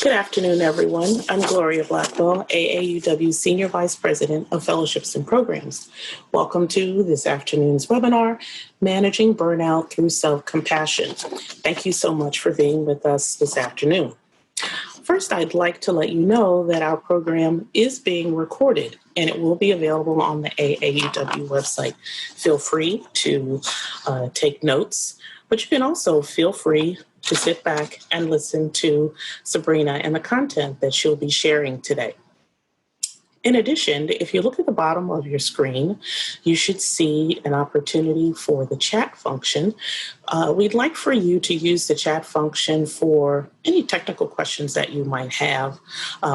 Good afternoon, everyone. I'm Gloria Blackwell, AAUW Senior Vice President of Fellowships and Programs. Welcome to this afternoon's webinar, Managing Burnout Through Self-Compassion. Thank you so much for being with us this afternoon. First, I'd like to let you know that our program is being recorded and it will be available on the AAUW website. Feel free to take notes, but you can also feel free to sit back and listen to Sabrina and the content that she'll be sharing today. In addition, if you look at the bottom of your screen, you should see an opportunity for the chat function. We'd like for you to use the chat function for any technical questions that you might have.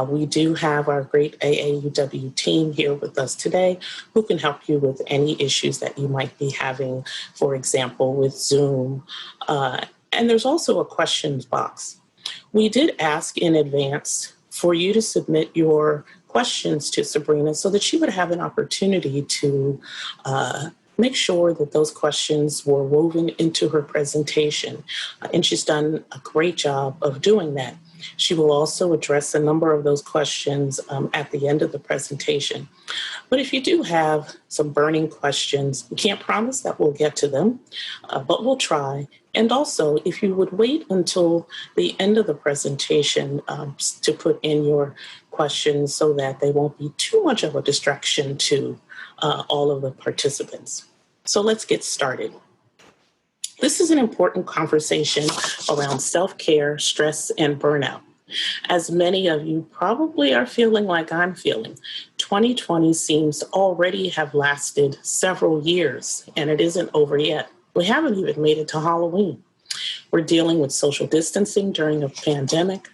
We do have our great AAUW team here with us today who can help you with any issues that you might be having, for example, with Zoom. And there's also a questions box. We did ask in advance for you to submit your questions to Sabrina so that she would have an opportunity to make sure that those questions were woven into her presentation. And she's done a great job of doing that. She will also address a number of those questions at the end of the presentation. But if you do have some burning questions, we can't promise that we'll get to them, but we'll try. And also, if you would wait until the end of the presentation to put in your questions so that they won't be too much of a distraction to all of the participants. So let's get started. This is an important conversation around self-care, stress, and burnout. As many of you probably are feeling like I'm feeling, 2020 seems to already have lasted several years, and it isn't over yet. We haven't even made it to Halloween. We're dealing with social distancing during a pandemic,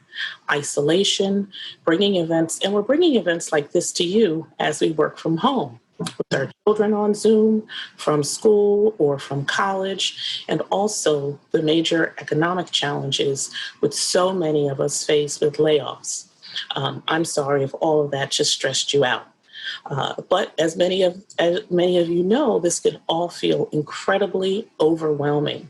isolation, and we're bringing events like this to you as we work from home, with our children on Zoom, from school or from college, and also the major economic challenges with so many of us faced with layoffs. I'm sorry if all of that just stressed you out. But as many of you know, this could all feel incredibly overwhelming.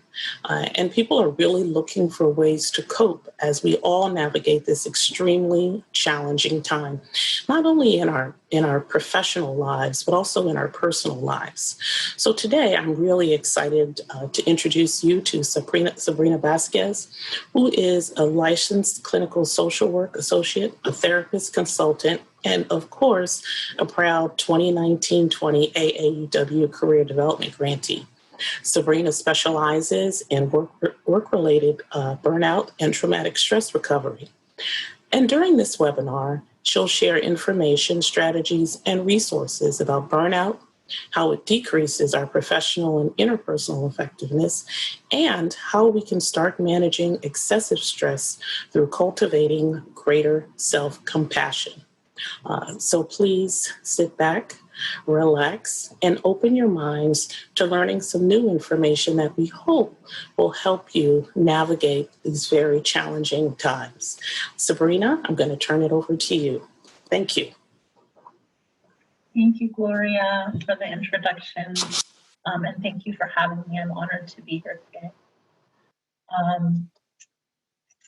And people are really looking for ways to cope as we all navigate this extremely challenging time, not only in our professional lives, but also in our personal lives. So today, I'm really excited to introduce you to Sabrina Vasquez, who is a licensed clinical social work associate, a therapist consultant, and of course, a proud 2019-20 AAUW Career Development Grantee. Sabrina specializes in work-related burnout and traumatic stress recovery. And during this webinar, she'll share information, strategies, and resources about burnout, how it decreases our professional and interpersonal effectiveness, and how we can start managing excessive stress through cultivating greater self-compassion. So please sit back, relax, and open your minds to learning some new information that we hope will help you navigate these very challenging times. Sabrina, I'm going to turn it over to you. Thank you. Thank you, Gloria, for the introduction, and thank you for having me. I'm honored to be here today.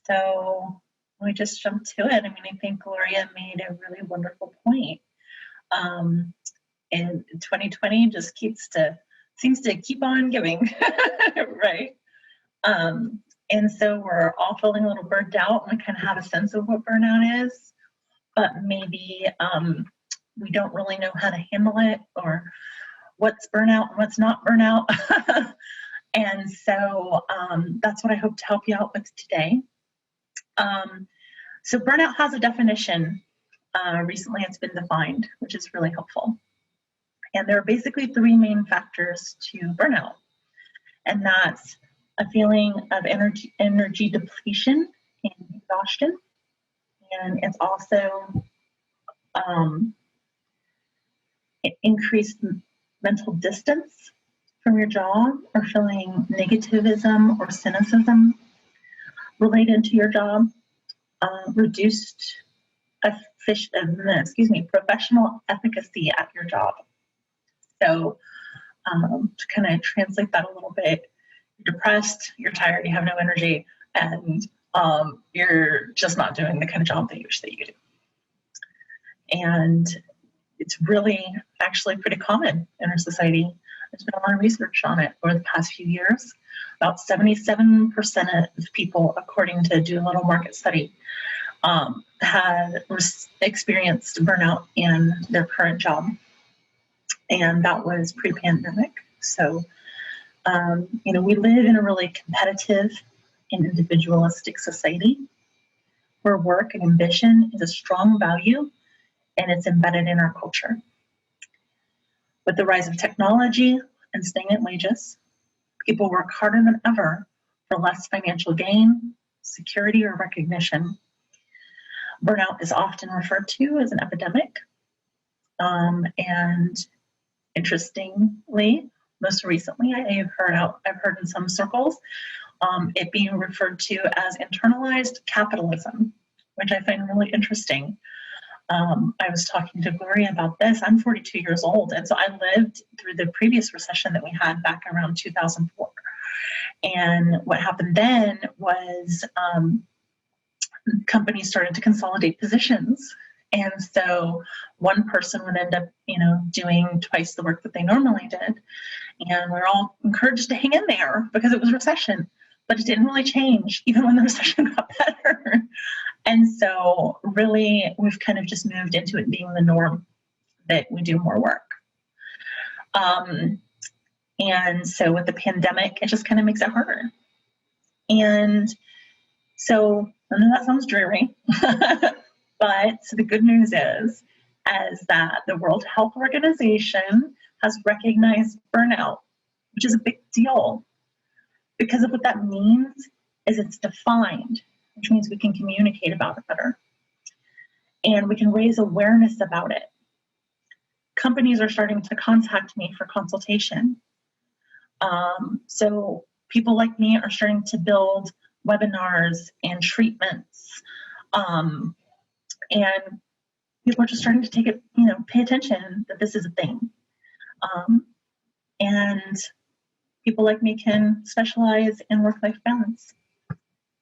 So let me just jump to it. I mean, I think Gloria made a really wonderful point. And 2020 just seems to keep on giving, right? And so we're all feeling a little burnt out, and we kind of have a sense of what burnout is, but maybe we don't really know how to handle it, or what's burnout and what's not burnout. And so that's what I hope to help you out with today. So burnout has a definition. Recently it's been defined, which is really helpful. And there are basically three main factors to burnout. And that's a feeling of energy depletion and exhaustion. And it's also increased mental distance from your job, or feeling negativism or cynicism related to your job, reduced professional efficacy at your job. So to kind of translate that a little bit, you're depressed, you're tired, you have no energy, and you're just not doing the kind of job that you wish that you do. And it's really actually pretty common in our society. There's been a lot of research on it over the past few years. About 77% of people, according to Do a Little Market Study, had experienced burnout in their current job. And that was pre-pandemic. So, we live in a really competitive and individualistic society where work and ambition is a strong value and it's embedded in our culture. With the rise of technology and stagnant wages, people work harder than ever for less financial gain, security, or recognition. Burnout is often referred to as an epidemic. And interestingly, most recently, I've heard in some circles, it being referred to as internalized capitalism, which I find really interesting. I was talking to Gloria about this. I'm 42 years old, and so I lived through the previous recession that we had back around 2004. And what happened then was companies started to consolidate positions. And so one person would end up, doing twice the work that they normally did. And we're all encouraged to hang in there because it was recession. But it didn't really change, even when the recession got better. And so really, we've kind of just moved into it being the norm that we do more work. And so with the pandemic, it just kind of makes it harder. And so I know that sounds dreary, but the good news is that the World Health Organization has recognized burnout, which is a big deal. Because of what that means is it's defined, which means we can communicate about it better. And we can raise awareness about it. Companies are starting to contact me for consultation. So people like me are starting to build webinars and treatments. And people are just starting to take it, pay attention that this is a thing. And people like me can specialize in work-life balance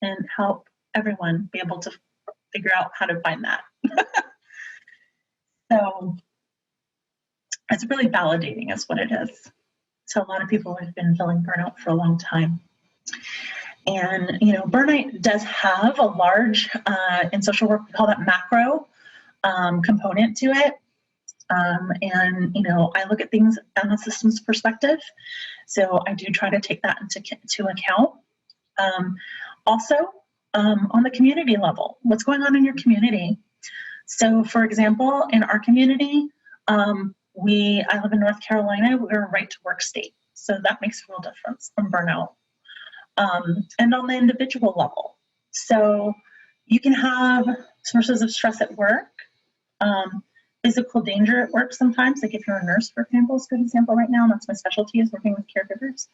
and help everyone be able to figure out how to find that. So it's really validating is what it is. So a lot of people have been feeling burnout for a long time. And, burnout does have a large, in social work, we call that macro component to it. And I look at things on a systems perspective. So I do try to take that into account. Also, on the community level, what's going on in your community? So for example, in our community, I live in North Carolina, we're a right to work state. So that makes a real difference from burnout. And on the individual level. So you can have sources of stress at work, physical danger at work sometimes, like if you're a nurse, for example, is a good example right now, and that's my specialty is working with caregivers,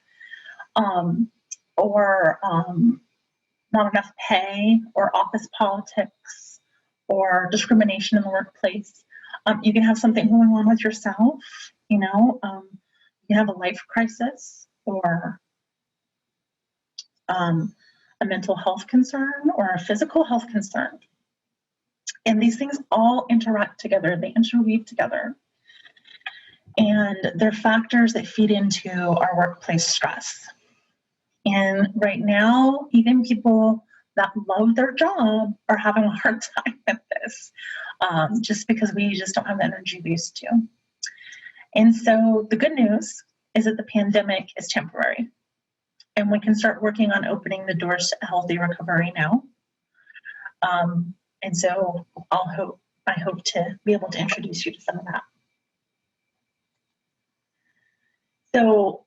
or not enough pay, or office politics, or discrimination in the workplace. You can have something going on with yourself, you can have a life crisis, or a mental health concern, or a physical health concern. And these things all interact together, they interweave together. And they're factors that feed into our workplace stress. And right now, even people that love their job are having a hard time with this, just because we just don't have the energy we used to. And so the good news is that the pandemic is temporary. And we can start working on opening the doors to a healthy recovery now. And so I hope to be able to introduce you to some of that. So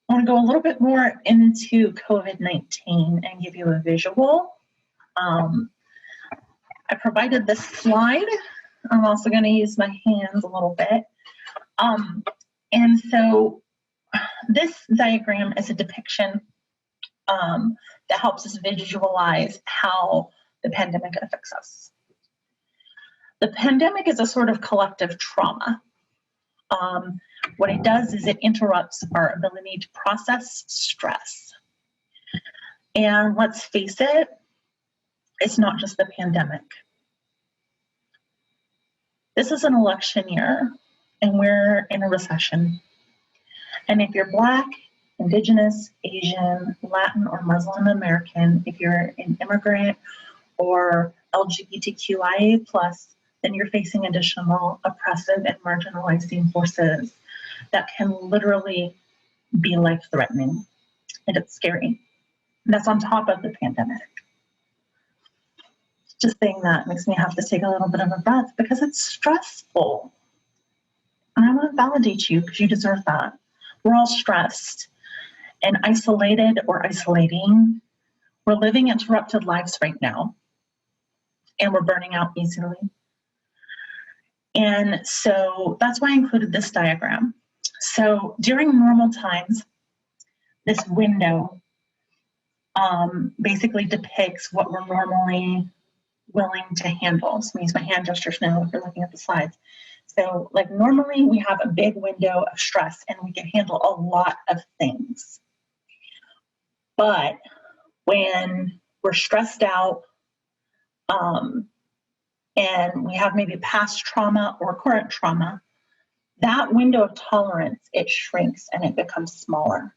I want to go a little bit more into COVID-19 and give you a visual. I provided this slide. I'm also going to use my hands a little bit. And so this diagram is a depiction that helps us visualize how the pandemic affects us. The pandemic is a sort of collective trauma. What it does is it interrupts our ability to process stress. And let's face it, It's not just the pandemic. This is an election year, and we're in a recession. And if you're Black, Indigenous, Asian, Latin, or Muslim American, if you're an immigrant or LGBTQIA+, then you're facing additional oppressive and marginalizing forces that can literally be life-threatening. And it's scary. And that's on top of the pandemic. Just saying that makes me have to take a little bit of a breath because it's stressful. And I want to validate you because you deserve that. We're all stressed and isolated or isolating. We're living interrupted lives right now, and we're burning out easily. And so that's why I included this diagram. So during normal times, this window basically depicts what we're normally willing to handle. So I use my hand gestures now if you're looking at the slides. So like normally we have a big window of stress and we can handle a lot of things. But when we're stressed out and we have maybe past trauma or current trauma, that window of tolerance, it shrinks and it becomes smaller.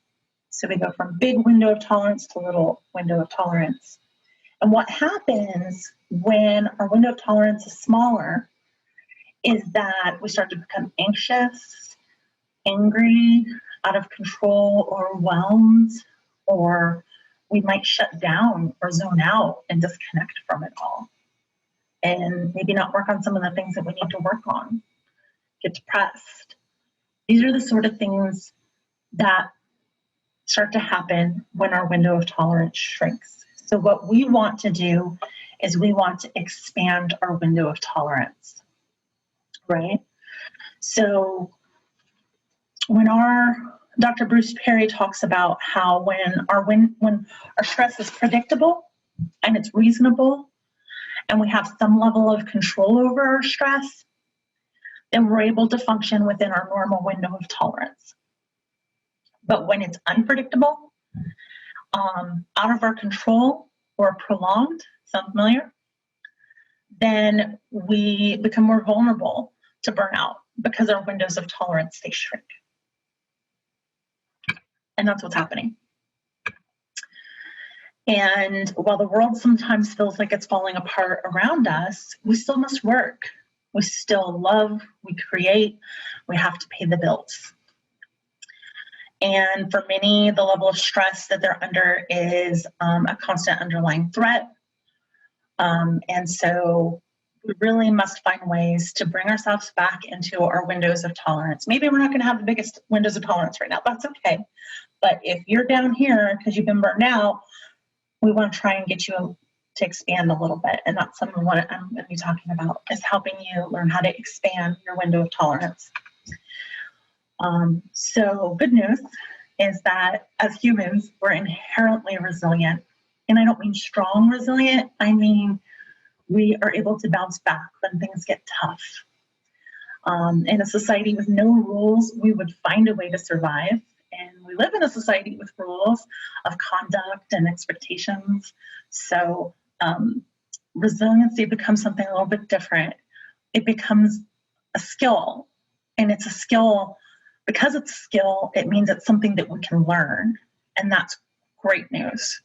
So we go from big window of tolerance to little window of tolerance. And what happens when our window of tolerance is smaller is that we start to become anxious, angry, out of control, overwhelmed, or we might shut down or zone out and disconnect from it all. And maybe not work on some of the things that we need to work on, get depressed. These are the sort of things that start to happen when our window of tolerance shrinks. So what we want to do is we want to expand our window of tolerance, right? So when Dr. Bruce Perry talks about how when our stress is predictable and it's reasonable and we have some level of control over our stress, then we're able to function within our normal window of tolerance. But when it's unpredictable, out of our control or prolonged, sound familiar? Then we become more vulnerable to burnout because our windows of tolerance, they shrink. And that's what's happening. And while the world sometimes feels like it's falling apart around us, we still must work. We still love, we create, we have to pay the bills. And for many, the level of stress that they're under is a constant underlying threat. And so we really must find ways to bring ourselves back into our windows of tolerance. Maybe we're not going to have the biggest windows of tolerance right now. That's okay. But if you're down here because you've been burned out, we want to try and get you to expand a little bit. And that's some of what I'm going to be talking about, is helping you learn how to expand your window of tolerance. So good news is that as humans, we're inherently resilient. And I don't mean strong resilient. I mean, we are able to bounce back when things get tough. In a society with no rules, we would find a way to survive. And we live in a society with rules of conduct and expectations. So resiliency becomes something a little bit different. It becomes a skill. And it's a skill. Because it's skill, it means it's something that we can learn. And that's great news.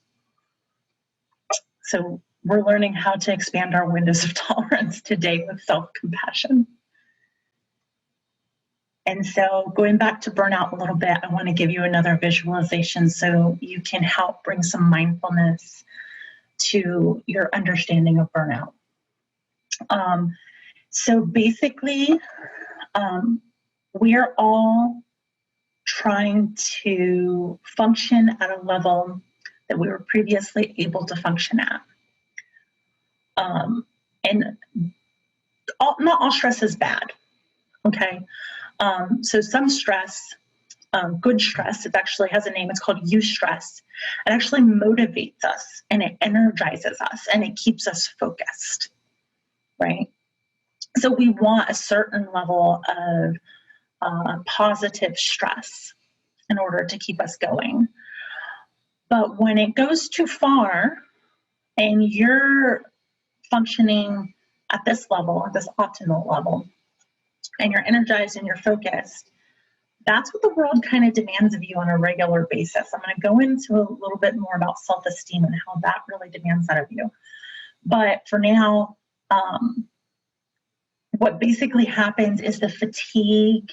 So we're learning how to expand our windows of tolerance today with self-compassion. And so going back to burnout a little bit, I want to give you another visualization so you can help bring some mindfulness to your understanding of burnout. So basically, we are all trying to function at a level that we were previously able to function at. And not all stress is bad, okay? So some stress, good stress, it actually has a name, it's called eustress. It actually motivates us and it energizes us and it keeps us focused, right? So we want a certain level of positive stress in order to keep us going. But when it goes too far, and you're functioning at this level, at this optimal level, and you're energized and you're focused, that's what the world kind of demands of you on a regular basis. I'm going to go into a little bit more about self-esteem and how that really demands that of you. But for now, what basically happens is the fatigue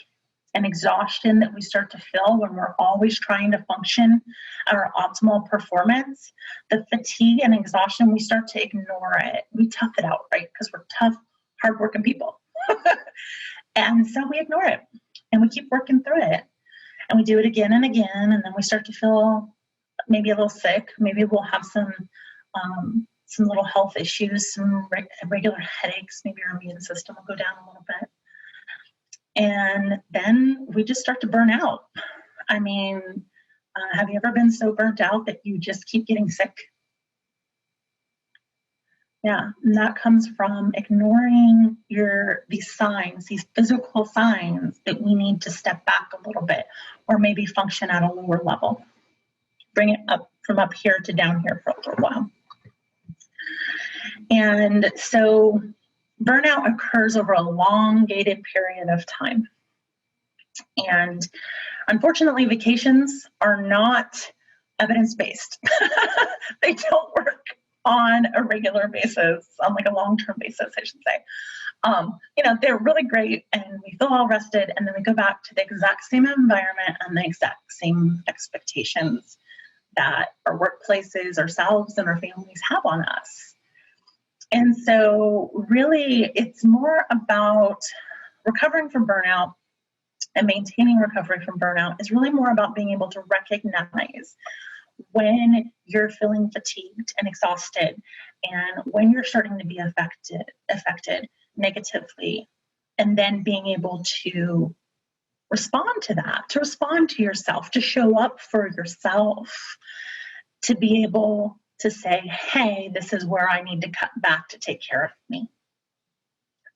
and exhaustion that we start to feel when we're always trying to function at our optimal performance, the fatigue and exhaustion, we start to ignore it. We tough it out, right? Because we're tough, hardworking people. And so we ignore it and we keep working through it. And we do it again and again. And then we start to feel maybe a little sick. Maybe we'll have some little health issues, some regular headaches. Maybe our immune system will go down a little bit. And then we just start to burn out. I mean, have you ever been so burnt out that you just keep getting sick? Yeah, and that comes from ignoring these signs, these physical signs that we need to step back a little bit or maybe function at a lower level. Bring it up from up here to down here for a little while. And so burnout occurs over a elongated period of time. And unfortunately, vacations are not evidence-based. They don't work on a regular basis, on like a long-term basis, I should say. They're really great and we feel all rested, and then we go back to the exact same environment and the exact same expectations that our workplaces, ourselves, and our families have on us. And so really, it's more about recovering from burnout and maintaining recovery from burnout is really more about being able to recognize when you're feeling fatigued and exhausted and when you're starting to be affected negatively, and then being able to respond to that, to respond to yourself, to show up for yourself, to be able to say, hey, this is where I need to cut back to take care of me.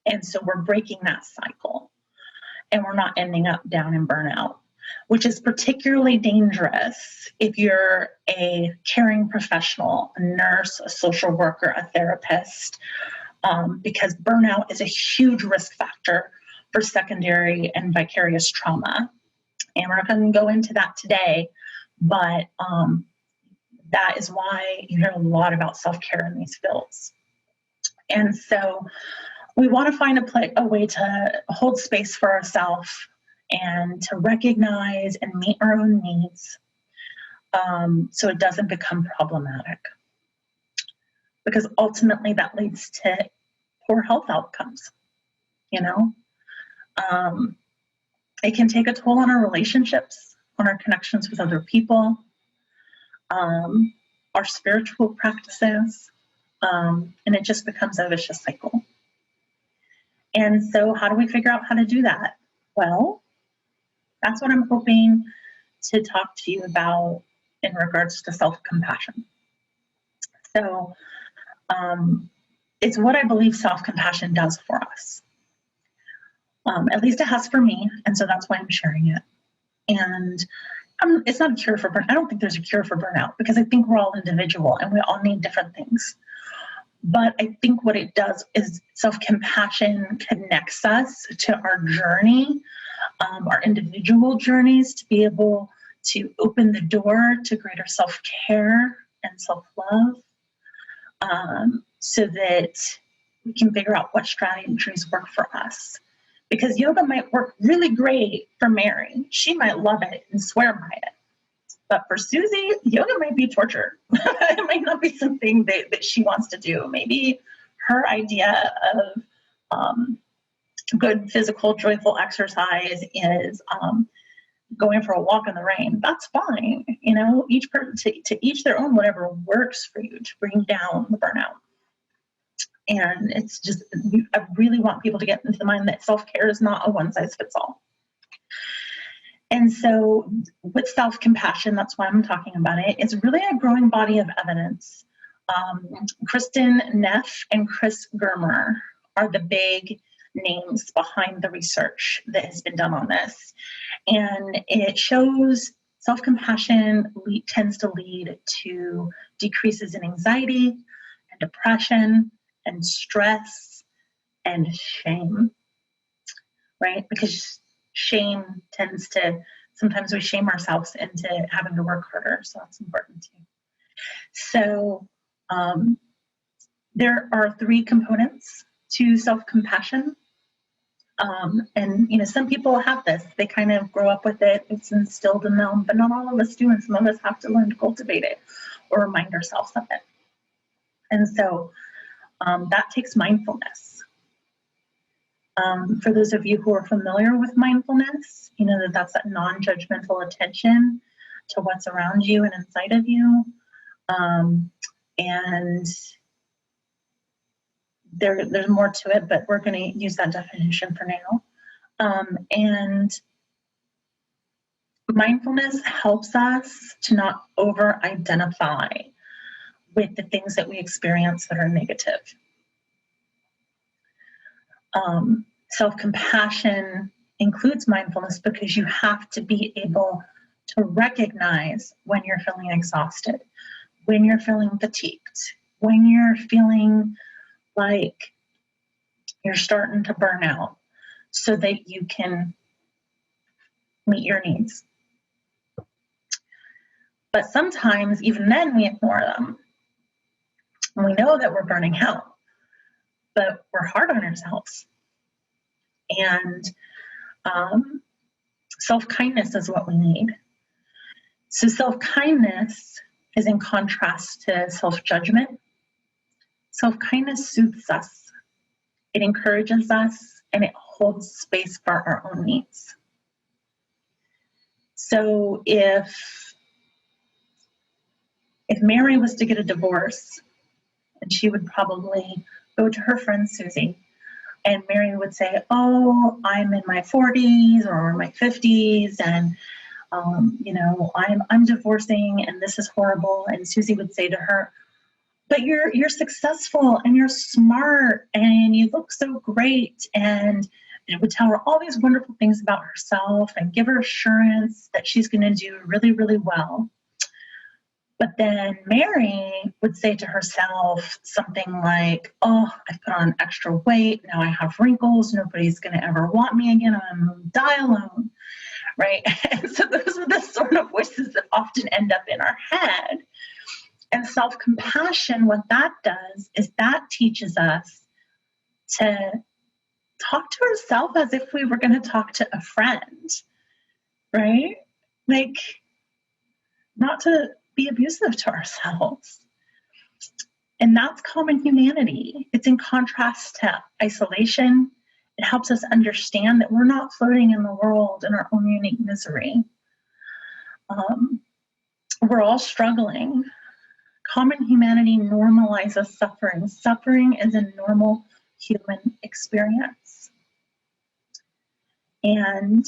And so we're breaking that cycle and we're not ending up down in burnout, which is particularly dangerous if you're a caring professional, a nurse, a social worker, a therapist, because burnout is a huge risk factor for secondary and vicarious trauma. And we're not going to go into that today, but that is why you hear a lot about self-care in these fields. And so we want to find a way to hold space for ourselves and to recognize and meet our own needs, so it doesn't become problematic. Because ultimately that leads to poor health outcomes, It can take a toll on our relationships, on our connections with other people, our spiritual practices, and it just becomes a vicious cycle. And so how do we figure out how to do that? Well, that's what I'm hoping to talk to you about in regards to self-compassion. So it's what I believe self-compassion does for us. At least it has for me, and so that's why I'm sharing it. And it's not a cure for burnout. I don't think there's a cure for burnout because I think we're all individual and we all need different things. But I think what it does is self-compassion connects us to our journey, our individual journeys, to be able to open the door to greater self-care and self-love, so that we can figure out what strategies work for us. Because yoga might work really great for Mary. She might love it and swear by it. But for Susie, yoga might be torture. It might not be something that she wants to do. Maybe her idea of good physical, joyful exercise is going for a walk in the rain. That's fine. Each person to each their own, whatever works for you to bring down the burnout. And it's just, I really want people to get into the mind that self-care is not a one-size-fits-all. And so with self-compassion, that's why I'm talking about it, it's really a growing body of evidence. Kristen Neff and Chris Germer are the big names behind the research that has been done on this. And it shows self-compassion tends to lead to decreases in anxiety, depression and stress and shame, right? Because shame tends to, sometimes we shame ourselves into having to work harder. So that's important too. So there are 3 components to self-compassion. And, you know, some people have this, they kind of grow up with it, it's instilled in them, but not all of us do. And some of us have to learn to cultivate it or remind ourselves of it. And so that takes mindfulness. For those of you who are familiar with mindfulness, you know that's that non-judgmental attention to what's around you and inside of you. And there's more to it, but we're going to use that definition for now. And mindfulness helps us to not over-identify with the things that we experience that are negative. Self-compassion includes mindfulness because you have to be able to recognize when you're feeling exhausted, when you're feeling fatigued, when you're feeling like you're starting to burn out, so that you can meet your needs. But sometimes, even then, we ignore them. And we know that we're burning out, but we're hard on ourselves. And self-kindness is what we need. So self-kindness is in contrast to self-judgment. Self-kindness soothes us. It encourages us, and it holds space for our own needs. So if Mary was to get a divorce, and she would probably go to her friend Susie, and Mary would say, oh, I'm in my 40s or my 50s, and you know, I'm divorcing, and this is horrible. And Susie would say to her, but you're successful, and you're smart, and you look so great. And it would tell her all these wonderful things about herself and give her assurance that she's going to do really, really well. But then Mary would say to herself something like, oh, I've put on extra weight. Now I have wrinkles. Nobody's going to ever want me again. I'm going to die alone, right? And so those are the sort of voices that often end up in our head. And self-compassion, what that does is that teaches us to talk to ourselves as if we were going to talk to a friend, right? Like, not to be abusive to ourselves. And that's common humanity. It's in contrast to isolation. It helps us understand that we're not floating in the world in our own unique misery. We're all struggling. Common humanity normalizes suffering. Suffering is a normal human experience. And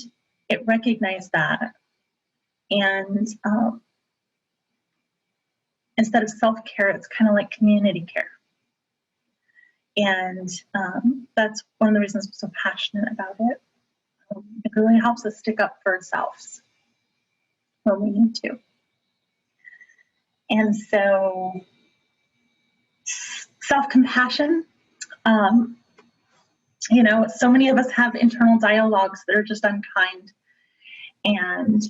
it recognized that. And instead of self-care, it's kind of like community care. And that's one of the reasons I'm so passionate about it. It really helps us stick up for ourselves when we need to. And so self-compassion, you know, so many of us have internal dialogues that are just unkind. And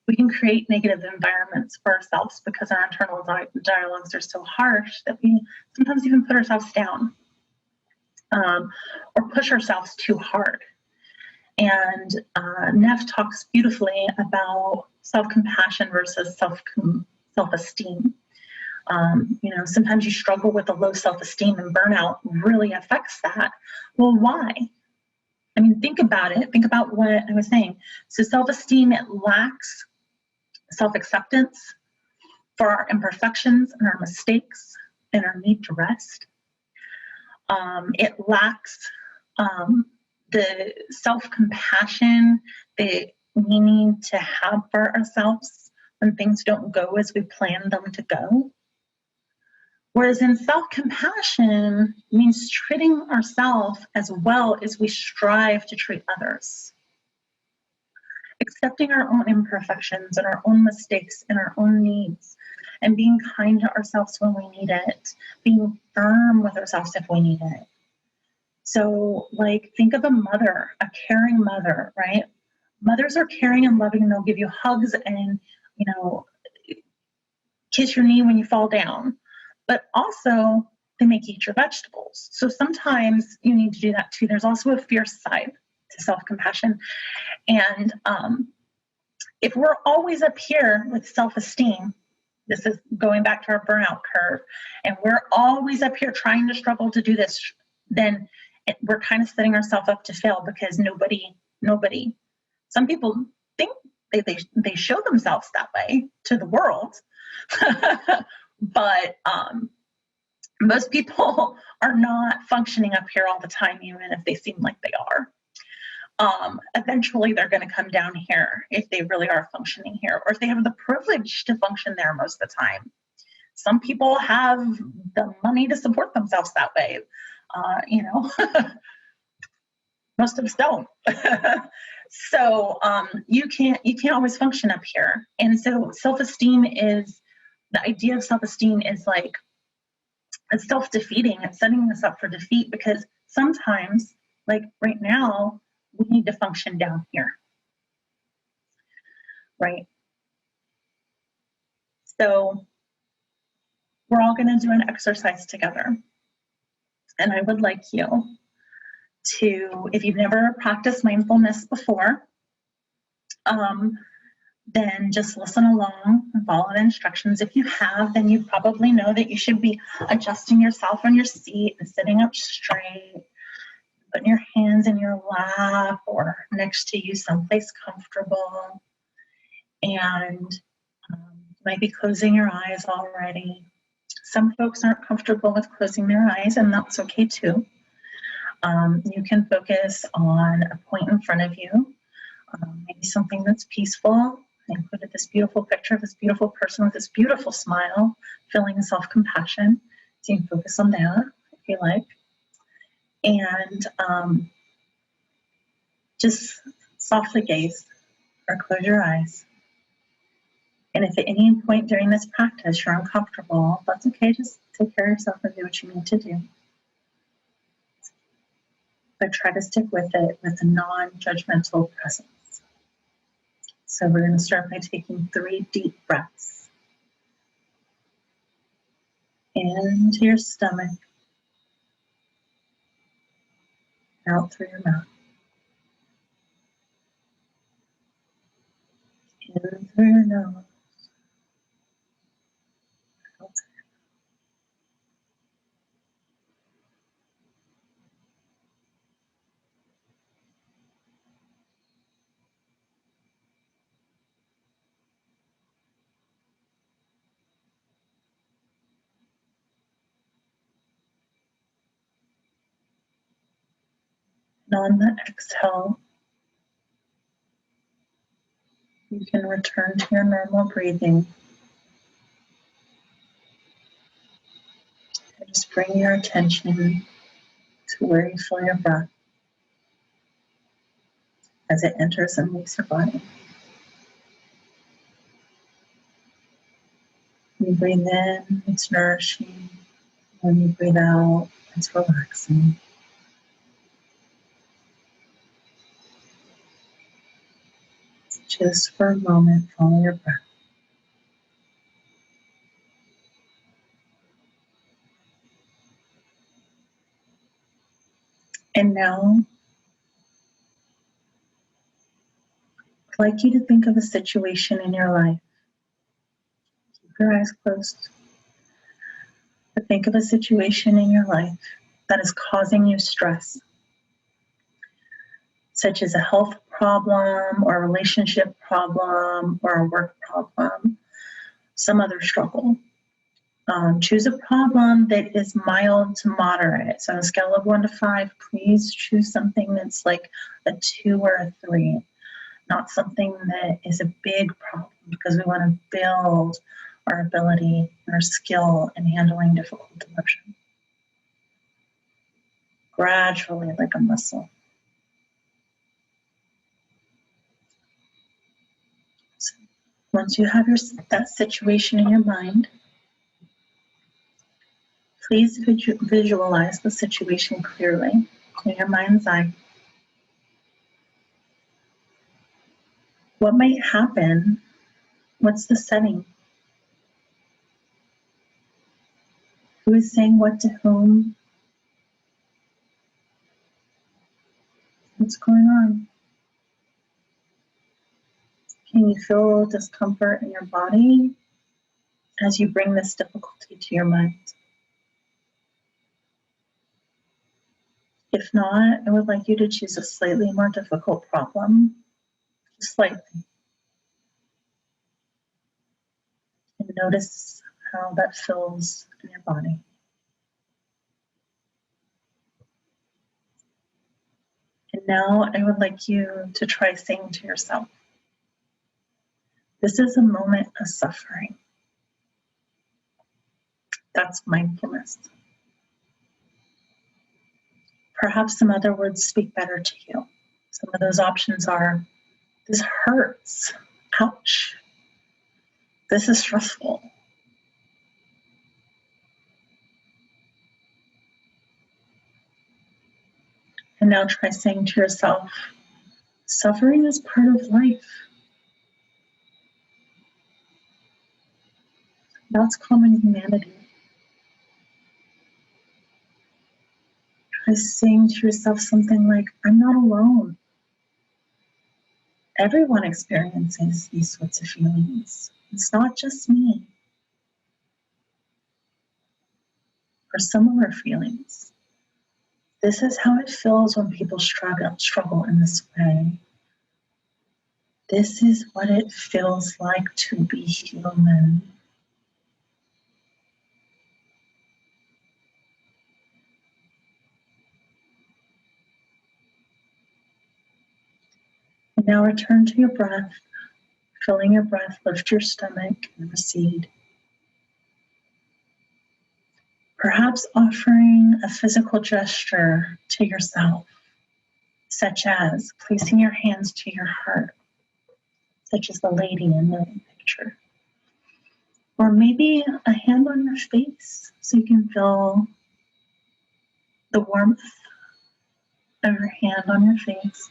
we can create negative environments for ourselves because our internal dialogues are so harsh that we sometimes even put ourselves down or push ourselves too hard. And Neff talks beautifully about self-compassion versus self-esteem. You know, sometimes you struggle with a low self-esteem, and burnout really affects that. Well, why? I mean, think about it. Think about what I was saying. So self-esteem, it lacks self-acceptance for our imperfections and our mistakes and our need to rest. It lacks the self-compassion that we need to have for ourselves when things don't go as we plan them to go. Whereas in self-compassion means treating ourselves as well as we strive to treat others. Accepting our own imperfections and our own mistakes and our own needs, and being kind to ourselves when we need it, being firm with ourselves if we need it. So, like, think of a mother, a caring mother, right? Mothers are caring and loving, and they'll give you hugs and, kiss your knee when you fall down. But also, they make you eat your vegetables. So sometimes you need to do that too. There's also a fierce side to self-compassion. And if we're always up here with self-esteem, this is going back to our burnout curve, and we're always up here trying to struggle to do this, then we're kind of setting ourselves up to fail, because nobody, some people think they show themselves that way to the world. But most people are not functioning up here all the time, even if they seem like they are. Eventually they're going to come down here if they really are functioning here, or if they have the privilege to function there most of the time. Some people have the money to support themselves that way. Most of us don't. So you can't always function up here. And so the idea of self-esteem is like, it's self-defeating. It's setting us up for defeat, because sometimes, like right now, we need to function down here, right? So we're all going to do an exercise together. And I would like you to, if you've never practiced mindfulness before, then just listen along and follow the instructions. If you have, then you probably know that you should be adjusting yourself on your seat and sitting up straight, putting your hands in your lap or next to you someplace comfortable. And you might be closing your eyes already. Some folks aren't comfortable with closing their eyes, and that's okay too. You can focus on a point in front of you, maybe something that's peaceful. I included this beautiful picture of this beautiful person with this beautiful smile, feeling self-compassion. So you can focus on that if you like. And just softly gaze or close your eyes. And if at any point during this practice you're uncomfortable, that's okay. Just take care of yourself and do what you need to do. But try to stick with it with a non-judgmental presence. So we're going to start by taking 3 deep breaths into your stomach, out through your mouth, in through your nose, out through your mouth. And on the exhale, you can return to your normal breathing. And just bring your attention to where you feel your breath as it enters and leaves your body. When you breathe in, it's nourishing. When you breathe out, it's relaxing. Just for a moment, follow your breath. And now, I'd like you to think of a situation in your life. Keep your eyes closed. But think of a situation in your life that is causing you stress, such as a health problem or a relationship problem or a work problem, some other struggle. Choose a problem that is mild to moderate. So on a scale of 1 to 5, please choose something that's like a 2 or a 3, not something that is a big problem, because we want to build our ability and our skill in handling difficult emotion. Gradually, like a muscle. Once you have that situation in your mind, please visualize the situation clearly in your mind's eye. What might happen? What's the setting? Who is saying what to whom? What's going on? Can you feel discomfort in your body as you bring this difficulty to your mind? If not, I would like you to choose a slightly more difficult problem, just slightly, and notice how that feels in your body. And now I would like you to try saying to yourself, this is a moment of suffering. That's mindfulness. Perhaps some other words speak better to you. Some of those options are, this hurts. Ouch. This is stressful. And now try saying to yourself, suffering is part of life. That's common humanity. Try saying to yourself something like, I'm not alone. Everyone experiences these sorts of feelings. It's not just me. Or similar feelings. This is how it feels when people struggle in this way. This is what it feels like to be human. And now return to your breath. Filling your breath, lift your stomach and recede. Perhaps offering a physical gesture to yourself, such as placing your hands to your heart, such as the lady in the picture. Or maybe a hand on your face so you can feel the warmth of your hand on your face.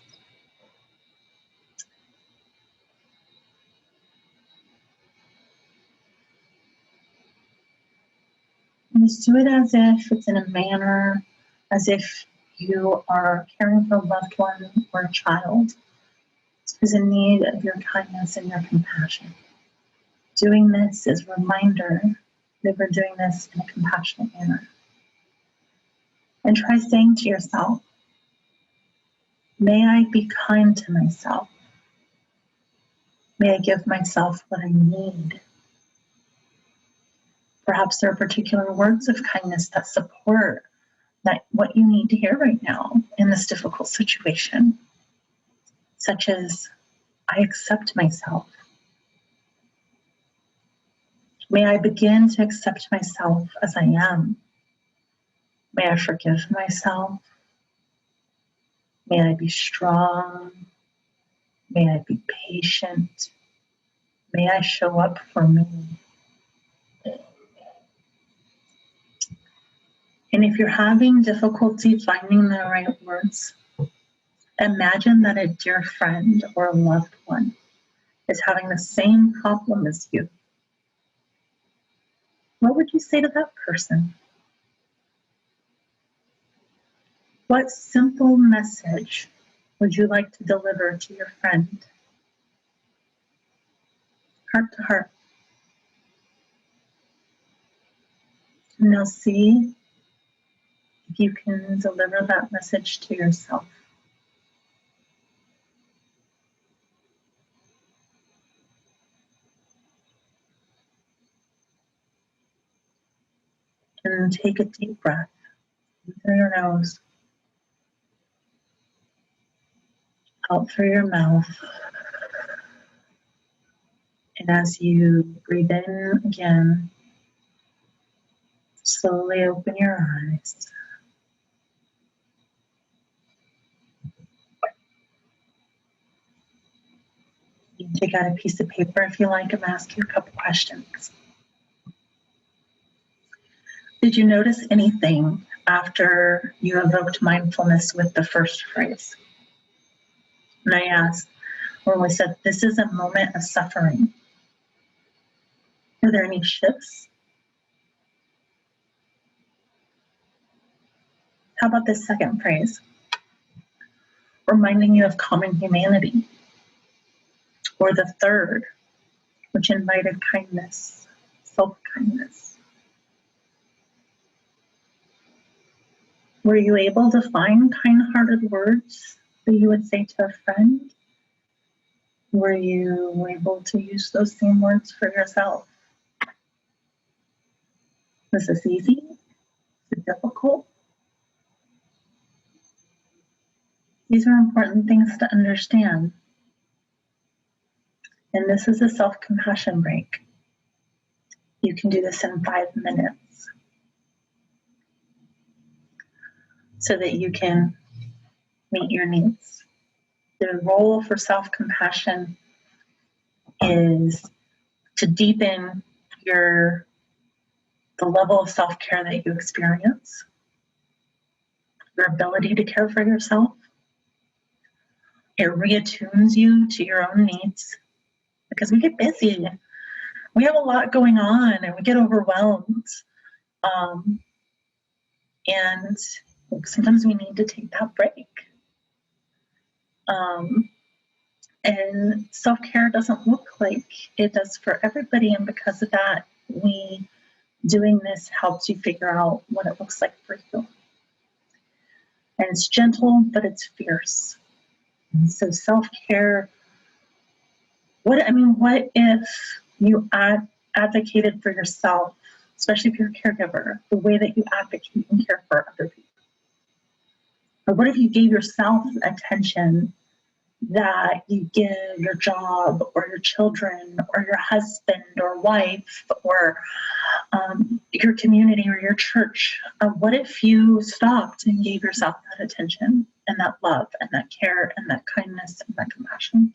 And just do it as if it's in a manner, as if you are caring for a loved one or a child who's in need of your kindness and your compassion. Doing this is a reminder that we're doing this in a compassionate manner. And try saying to yourself, may I be kind to myself. May I give myself what I need. Perhaps there are particular words of kindness that support that what you need to hear right now in this difficult situation, such as, I accept myself. May I begin to accept myself as I am. May I forgive myself. May I be strong. May I be patient. May I show up for me. And if you're having difficulty finding the right words, imagine that a dear friend or a loved one is having the same problem as you. What would you say to that person? What simple message would you like to deliver to your friend? Heart to heart. And now see if you can deliver that message to yourself. And take a deep breath through your nose, out through your mouth. And as you breathe in again, slowly open your eyes. You can take out a piece of paper if you like and ask you a couple questions. Did you notice anything after you evoked mindfulness with the first phrase? And I asked, when we said, this is a moment of suffering, were there any shifts? How about this second phrase? Reminding you of common humanity. Or the third, which invited kindness, self-kindness. Were you able to find kind-hearted words that you would say to a friend? Were you able to use those same words for yourself? Was this easy? Was it difficult? These are important things to understand. And this is a self-compassion break. You can do this in 5 minutes so that you can meet your needs. The role for self-compassion is to deepen the level of self-care that you experience, your ability to care for yourself. It reattunes you to your own needs because we get busy. We have a lot going on and we get overwhelmed. And sometimes we need to take that break. And self-care doesn't look like it does for everybody. And because of that, doing this helps you figure out what it looks like for you. And it's gentle, but it's fierce. So self-care, what if you advocated for yourself, especially if you're a caregiver, the way that you advocate and care for other people? Or what if you gave yourself attention that you give your job or your children or your husband or wife or your community or your church? What if you stopped and gave yourself that attention and that love and that care and that kindness and that compassion?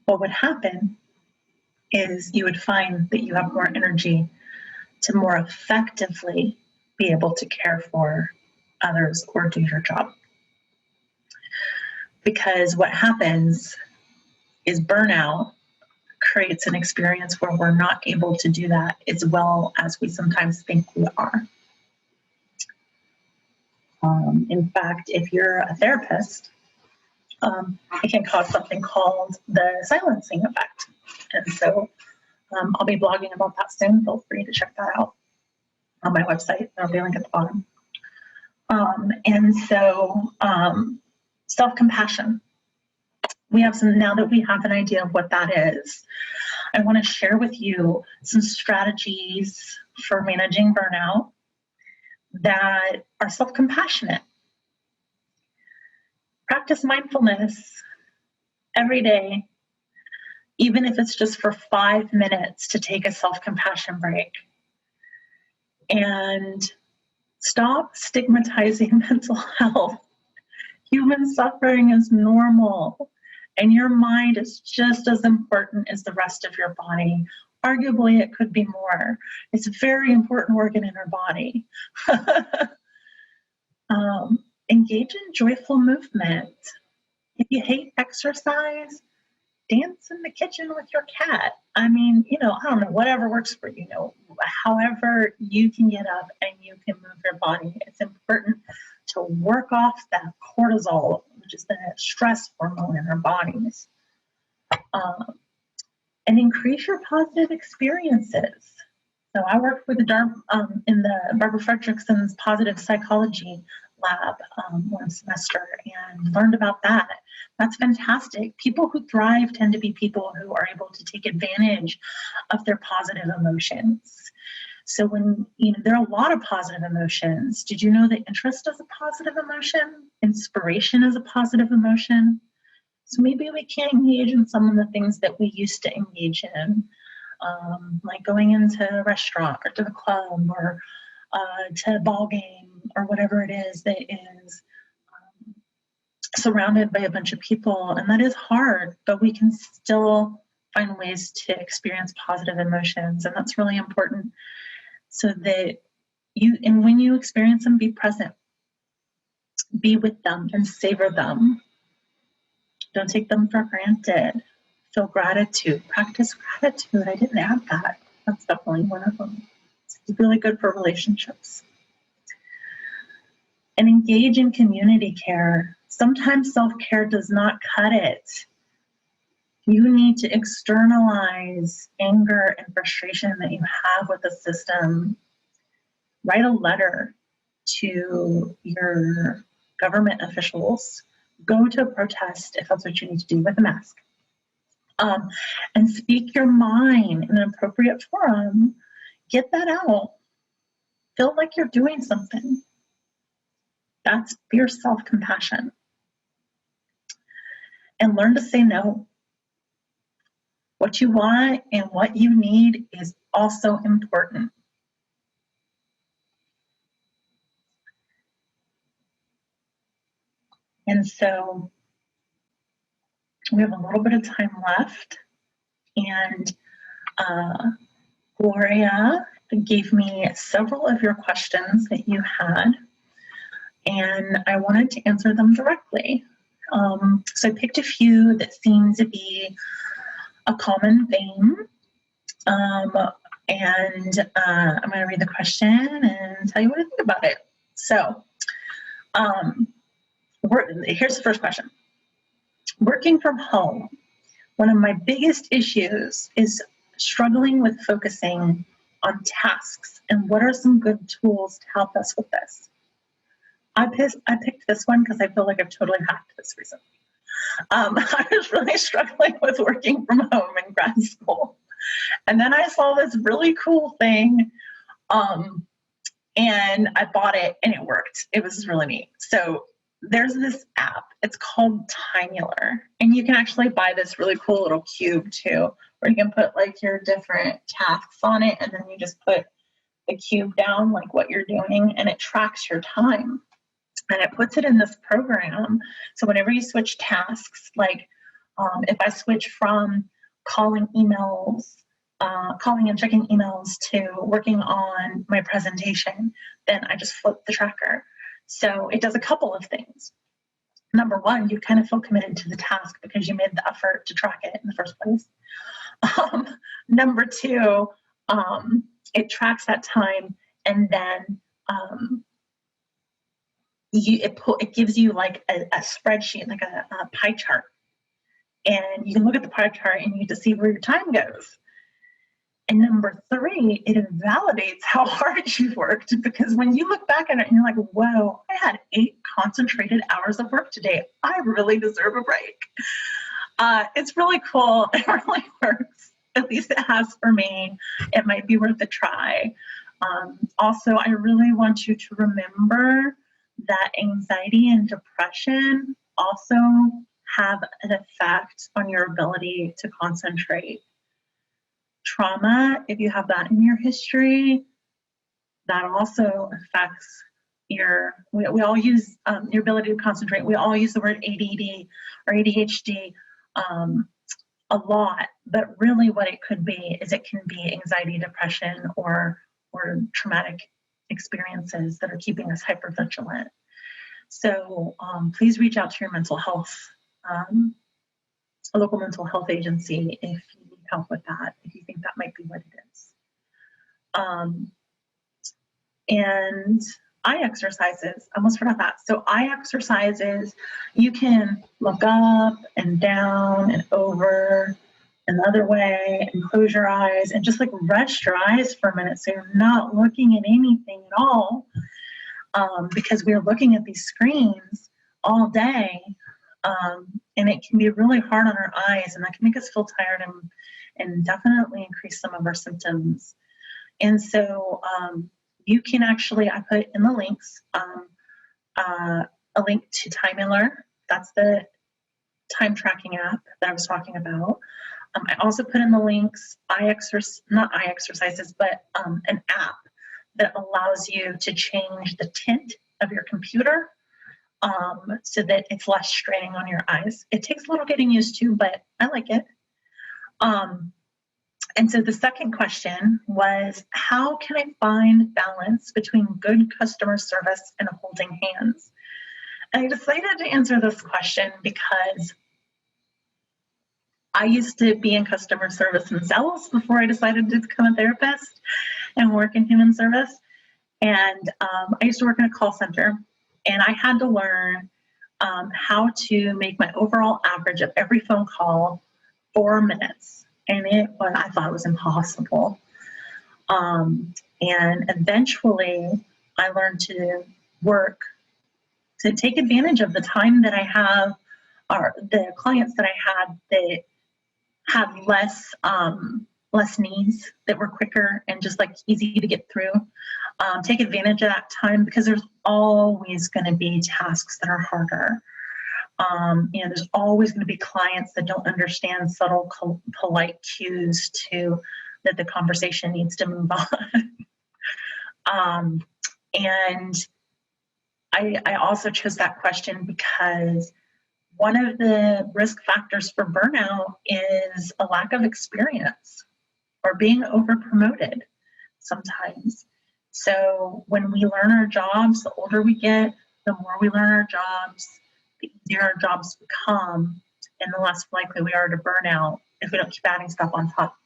What would happen is you would find that you have more energy to more effectively be able to care for others or do your job. Because what happens is burnout creates an experience where we're not able to do that as well as we sometimes think we are. In fact, if you're a therapist, it can cause something called the silencing effect. And so I'll be blogging about that soon. Feel free to check that out on my website. There'll be a link at the bottom. Self-compassion. Now that we have an idea of what that is, I want to share with you some strategies for managing burnout that are self-compassionate. Practice mindfulness every day, even if it's just for 5 minutes to take a self-compassion break. And stop stigmatizing mental health. Human suffering is normal, and your mind is just as important as the rest of your body. Arguably, it could be more. It's a very important organ in our body. Engage in joyful movement. If you hate exercise, dance in the kitchen with your cat. I don't know, whatever works for you. However you can get up and you can move your body. It's important to work off that cortisol, which is the stress hormone in our bodies, and increase your positive experiences. So I worked with in the Barbara Fredrickson's positive psychology lab one semester and learned about that. That's fantastic. People who thrive tend to be people who are able to take advantage of their positive emotions. So when, there are a lot of positive emotions. Did you know that interest is a positive emotion? Inspiration is a positive emotion. So maybe we can't engage in some of the things that we used to engage in, like going into a restaurant or to the club or to a ball game or whatever it is that is surrounded by a bunch of people, and that is hard, but we can still find ways to experience positive emotions, and that's really important, so that and when you experience them, be present, be with them and savor them. Don't take them for granted. Feel gratitude, practice gratitude. I didn't add that. That's definitely one of them. It's really good for relationships. And engage in community care. Sometimes self-care does not cut it. You need to externalize anger and frustration that you have with the system. Write a letter to your government officials. Go to a protest if that's what you need to do with a mask. And speak your mind in an appropriate forum. Get that out. Feel like you're doing something. That's fierce self-compassion. And learn to say no. What you want and what you need is also important. And so we have a little bit of time left. And Gloria gave me several of your questions that you had, and I wanted to answer them directly. So I picked a few that seem to be a common theme. And I'm going to read the question and tell you what I think about it. So here's the first question. Working from home, one of my biggest issues is struggling with focusing on tasks, and what are some good tools to help us with this? I picked this one because I feel like I've totally hacked this recently. I was really struggling with working from home in grad school. And then I saw this really cool thing, and I bought it, and it worked. It was really neat. So there's this app. It's called Timular, and you can actually buy this really cool little cube too, where you can put like your different tasks on it, and then you just put the cube down, like what you're doing, and it tracks your time. And it puts it in this program. So whenever you switch tasks, like if I switch from calling and checking emails to working on my presentation, then I just flip the tracker. So it does a couple of things. Number one, you kind of feel committed to the task because you made the effort to track it in the first place. Number two, it tracks that time, and then it gives you like a spreadsheet, like a pie chart. And you can look at the pie chart and you get to see where your time goes. And number three, it invalidates how hard you worked, because when you look back at it and you're like, whoa, I had 8 concentrated hours of work today. I really deserve a break. It's really cool. It really works. At least it has for me. It might be worth a try. Also, I really want you to remember that anxiety and depression also have an effect on your ability to concentrate. Trauma, if you have that in your history, that also affects we all use your ability to concentrate. We all use the word ADD or ADHD a lot, but really what it could be is it can be anxiety, depression, or traumatic experiences that are keeping us hypervigilant. So please reach out to your mental health, a local mental health agency if you need help with that, if you think that might be what it is. And eye exercises, I almost forgot that. So eye exercises, you can look up and down and over and the other way and close your eyes and just like rest your eyes for a minute so you're not looking at anything at all, because we're looking at these screens all day, and it can be really hard on our eyes, and that can make us feel tired and definitely increase some of our symptoms. And so you can actually, I put in the links, a link to Timular. That's the time tracking app that I was talking about. I also put in the links, not eye exercises, but an app that allows you to change the tint of your computer so that it's less straining on your eyes. It takes a little getting used to, but I like it. And so the second question was, how can I find balance between good customer service and holding hands? And I decided to answer this question because I used to be in customer service and sales before I decided to become a therapist and work in human service. And I used to work in a call center, and I had to learn how to make my overall average of every phone call 4 minutes. And I thought it was impossible. And eventually I learned to take advantage of the time that I have, or the clients that I had that had less needs, that were quicker and just like easy to get through. Take advantage of that time, because there's always going to be tasks that are harder. There's always going to be clients that don't understand subtle, polite cues that the conversation needs to move on. And I also chose that question because one of the risk factors for burnout is a lack of experience or being over-promoted sometimes. So when we learn our jobs, the older we get, the more we learn our jobs, the easier our jobs become, and the less likely we are to burn out if we don't keep adding stuff on top.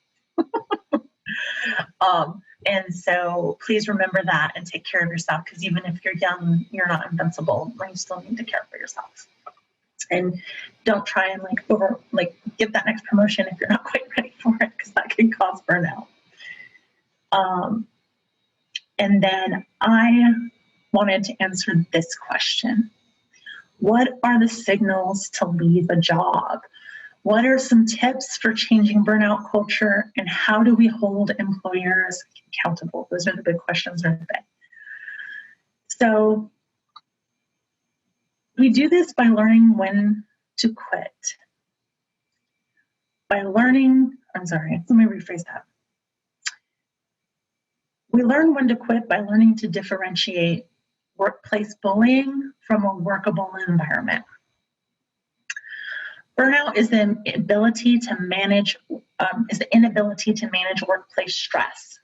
And so please remember that and take care of yourself, because even if you're young, you're not invincible, and you still need to care for yourself. And don't try and get that next promotion if you're not quite ready for it, because that can cause burnout. And then I wanted to answer this question. What are the signals to leave a job? What are some tips for changing burnout culture, and how do we hold employers accountable? Those are the big questions right there. So we do this by learning when to quit. Let me rephrase that. We learn when to quit by learning to differentiate workplace bullying from a workable environment. Burnout is the inability to manage workplace stress.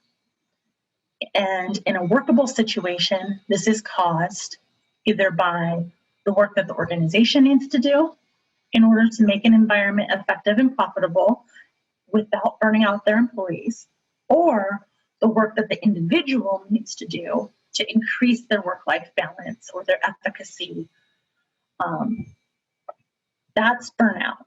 And in a workable situation, this is caused either by the work that the organization needs to do in order to make an environment effective and profitable without burning out their employees, or the work that the individual needs to do to increase their work-life balance or their efficacy. That's burnout.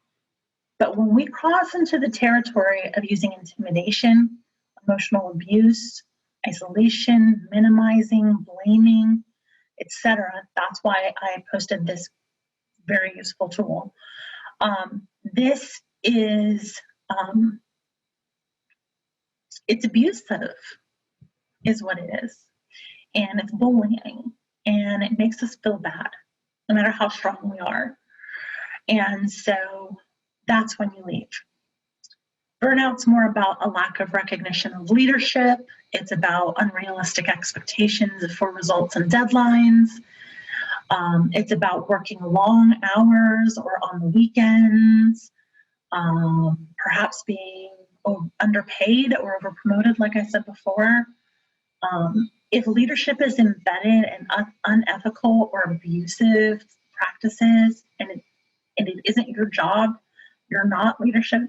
But when we cross into the territory of using intimidation, emotional abuse, isolation, minimizing, blaming, etc., that's why I posted this very useful tool. This is, it's abusive, is what it is. And it's bullying, and it makes us feel bad, no matter how strong we are. And so that's when you leave. Burnout's more about a lack of recognition of leadership. It's about unrealistic expectations for results and deadlines. It's about working long hours or on the weekends, perhaps being underpaid or overpromoted, like I said before. If leadership is embedded in unethical or abusive practices, and it isn't your job, you're not leadership,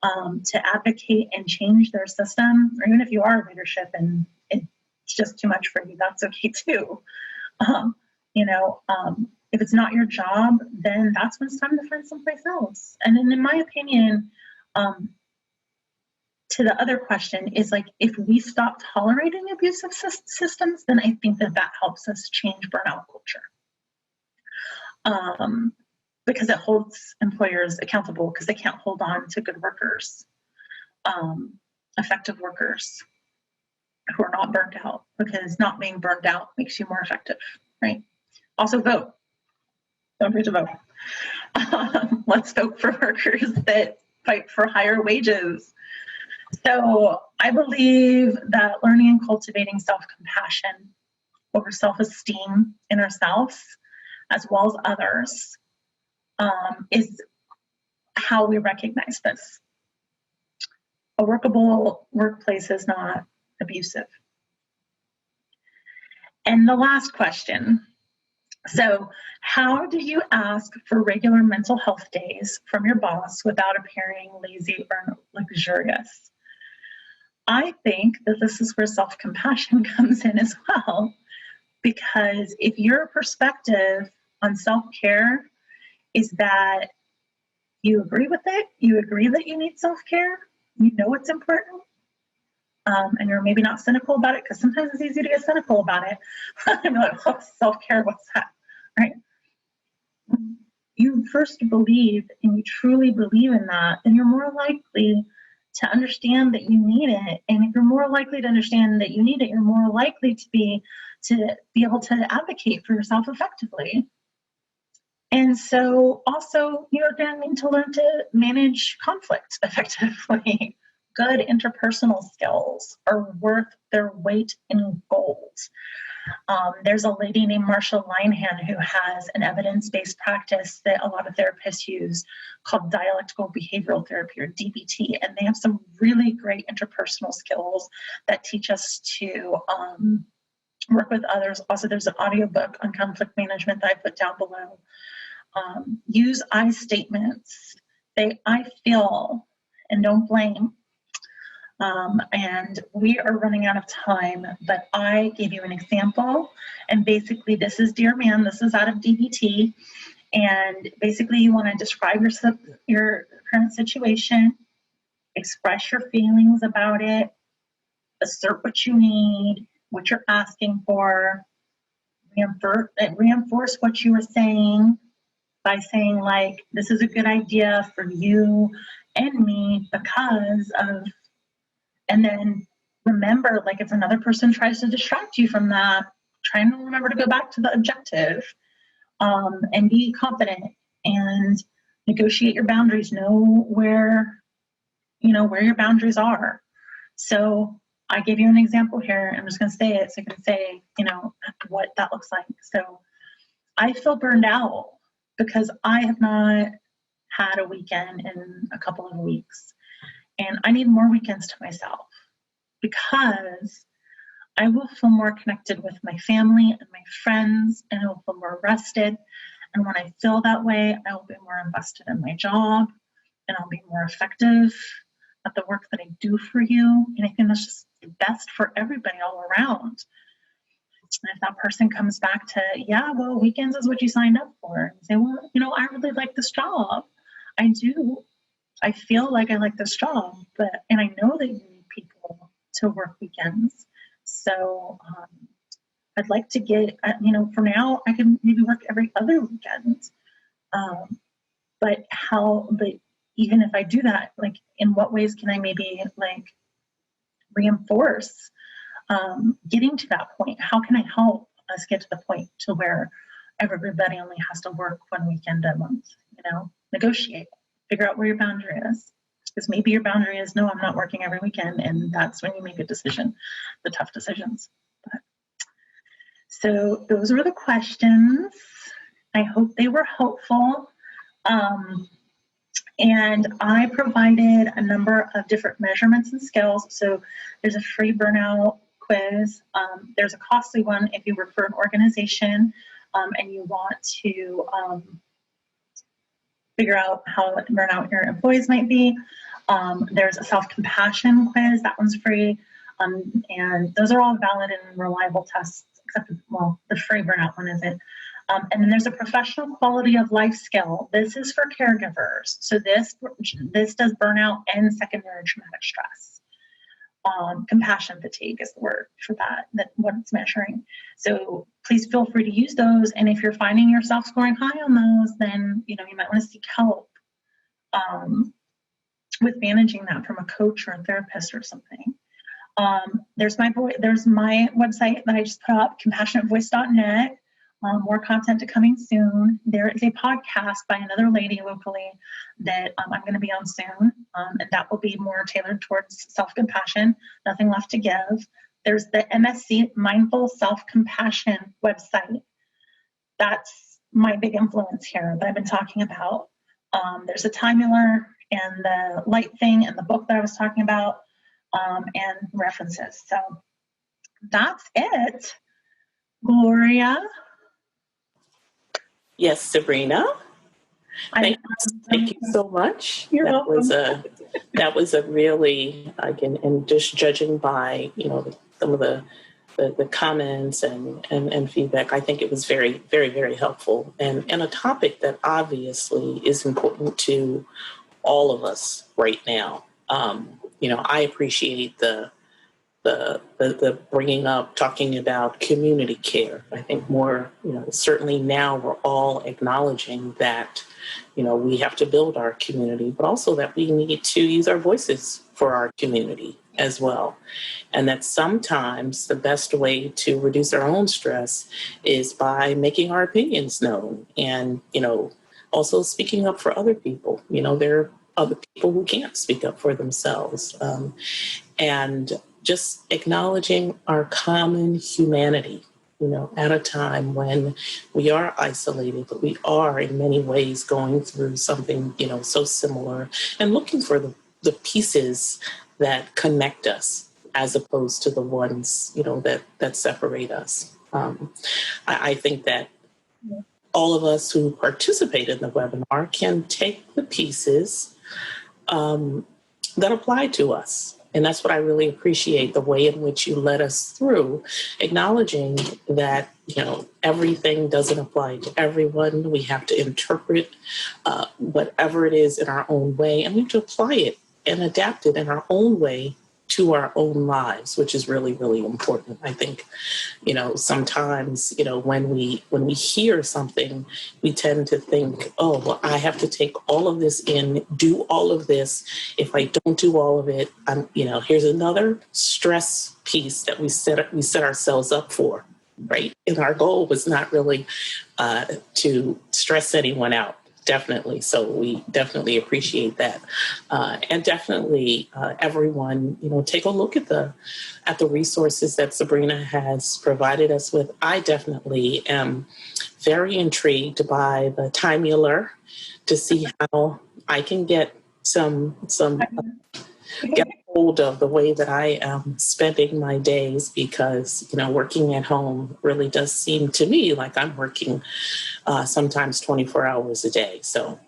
to advocate and change their system, or even if you are leadership and it's just too much for you, that's okay too. If it's not your job, then that's when it's time to find someplace else. And then in my opinion, to the other question is, like, if we stop tolerating abusive systems, then I think that helps us change burnout culture. Because it holds employers accountable, because they can't hold on to good workers, effective workers who are not burnt out, because not being burnt out makes you more effective, right? Also vote. Don't forget to vote. Let's vote for workers that fight for higher wages. So I believe that learning and cultivating self-compassion over self-esteem in ourselves as well as others, is how we recognize this. A workable workplace is not abusive. And the last question. So, how do you ask for regular mental health days from your boss without appearing lazy or luxurious? I think that this is where self-compassion comes in as well, because if your perspective on self-care is that you agree with it, you agree that you need self-care, you know it's important, and you're maybe not cynical about it, because sometimes it's easy to get cynical about it. I'm like, oh, self-care, what's that, right? You first believe and you truly believe in that, then you're more likely to understand that you need it. And if you're more likely to understand that you need it, you're more likely to be able to advocate for yourself effectively. And so also you're going to need to learn to manage conflict effectively. Good interpersonal skills are worth their weight in gold. There's a lady named Marsha Linehan who has an evidence-based practice that a lot of therapists use called dialectical behavioral therapy, or DBT, and they have some really great interpersonal skills that teach us to work with others. Also, there's an audiobook on conflict management that I put down below. Use I statements. Say, I feel, and don't blame. And we are running out of time, but I gave you an example. And basically, this is Dear Man, this is out of DBT. And basically, you want to describe your current situation, express your feelings about it, assert what you need, what you're asking for, reinforce what you were saying by saying, like, this is a good idea for you and me because of. And then remember, like, if another person tries to distract you from that, try and remember to go back to the objective, and be confident and negotiate your boundaries. Know where your boundaries are. So I gave you an example here. I'm just going to say it so you can say, what that looks like. So I feel burned out because I have not had a weekend in a couple of weeks. And I need more weekends to myself, because I will feel more connected with my family and my friends, and I will feel more rested. And when I feel that way, I will be more invested in my job, and I'll be more effective at the work that I do for you. And I think that's just the best for everybody all around. And if that person comes back to, yeah, well, weekends is what you signed up for, and say, well, I really like this job. I do. I feel like I like this job, and I know that you need people to work weekends. So I'd like to get, for now, I can maybe work every other weekend. But even if I do that, like, in what ways can I maybe, like, reinforce getting to that point? How can I help us get to the point to where everybody only has to work one weekend a month? Negotiate. Figure out where your boundary is. Because maybe your boundary is, no, I'm not working every weekend, and that's when you make a decision, the tough decisions. So those were the questions. I hope they were helpful. And I provided a number of different measurements and scales. So there's a free burnout quiz. There's a costly one if you work for an organization and you want to figure out how burnout your employees might be. There's a self-compassion quiz, that one's free. And those are all valid and reliable tests, except, the free burnout one isn't. And then there's a professional quality of life skill. This is for caregivers. So this does burnout and secondary traumatic stress. Compassion fatigue is the word for that what it's measuring. So please feel free to use those. And if you're finding yourself scoring high on those, then you might want to seek help with managing that from a coach or a therapist or something. There's my website that I just put up, compassionatevoice.net. More content to coming soon. There is a podcast by another lady locally that I'm going to be on soon, and that will be more tailored towards self-compassion. Nothing left to give. There's the MSC Mindful Self-Compassion website. That's my big influence here that I've been talking about. There's a timular and the light thing and the book that I was talking about, and references. So that's it. Gloria? Yes, Sabrina. Thank you so much. You're welcome. That was a really, again, and just judging by, some of the comments and feedback, I think it was very, very, very helpful, and a topic that obviously is important to all of us right now. I appreciate the bringing up, talking about community care. I think more, certainly now we're all acknowledging that, we have to build our community, but also that we need to use our voices for our community as well. And that sometimes the best way to reduce our own stress is by making our opinions known and, also speaking up for other people. There are other people who can't speak up for themselves. And just acknowledging our common humanity, at a time when we are isolated, but we are in many ways going through something, so similar, and looking for the pieces that connect us as opposed to the ones, that separate us. I think that all of us who participate in the webinar can take the pieces that apply to us. And that's what I really appreciate, the way in which you led us through, acknowledging that, everything doesn't apply to everyone. We have to interpret whatever it is in our own way, and we have to apply it and adapt it in our own way to our own lives, which is really, really important. I think, sometimes, when we hear something, we tend to think, oh, well, I have to take all of this in, do all of this. If I don't do all of it, here's another stress piece that we set ourselves up for, right? And our goal was not really to stress anyone out. Definitely. So we definitely appreciate that. And definitely everyone, take a look at the resources that Sabrina has provided us with. I definitely am very intrigued by the timular to see how I can get get hold of the way that I am spending my days, because, working at home really does seem to me like I'm working sometimes 24 hours a day. So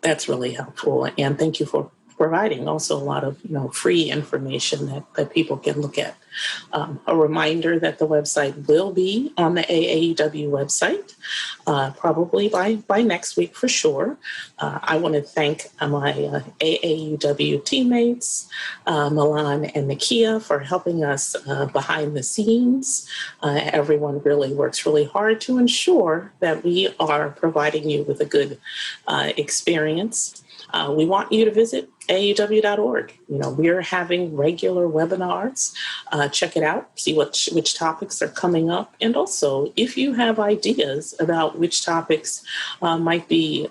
that's really helpful. And thank you for providing also a lot of, free information that people can look at. A reminder that the website will be on the AAUW website, probably by next week for sure. I want to thank my AAUW teammates, Milan and Nakia, for helping us behind the scenes. Everyone really works really hard to ensure that we are providing you with a good experience. We want you to visit AAUW.org. We're having regular webinars. Check it out, see which topics are coming up. And also, if you have ideas about which topics might be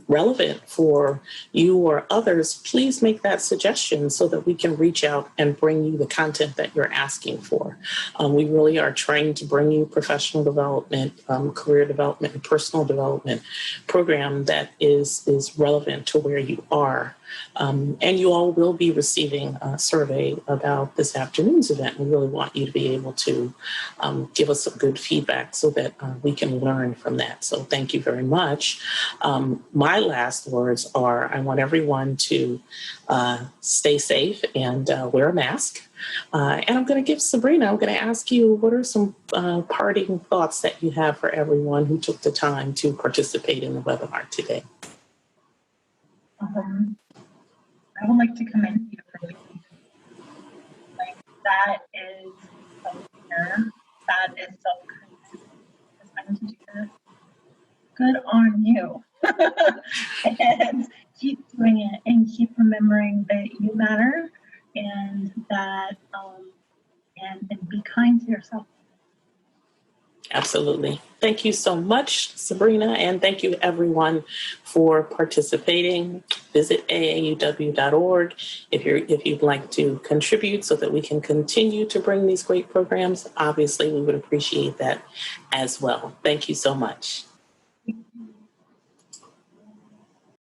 relevant for you or others, please make that suggestion so that we can reach out and bring you the content that you're asking for. We really are trying to bring you professional development, career development, and personal development program that is relevant to where you are. And you all will be receiving a survey about this afternoon's event. We really want you to be able to give us some good feedback so that we can learn from that. So thank you very much. My last words are, I want everyone to stay safe and wear a mask. And I'm going to give Sabrina, I'm going to ask you, what are some parting thoughts that you have for everyone who took the time to participate in the webinar today? I would like to commend you for doing like that is self-care, that is self-kindness. Deciding to do this. Good on you. And keep doing it and keep remembering that you matter, and that and be kind to yourself. Absolutely. Thank you so much, Sabrina, and thank you everyone for participating. Visit aauw.org if you'd like to contribute so that we can continue to bring these great programs. Obviously, we would appreciate that as well. Thank you so much.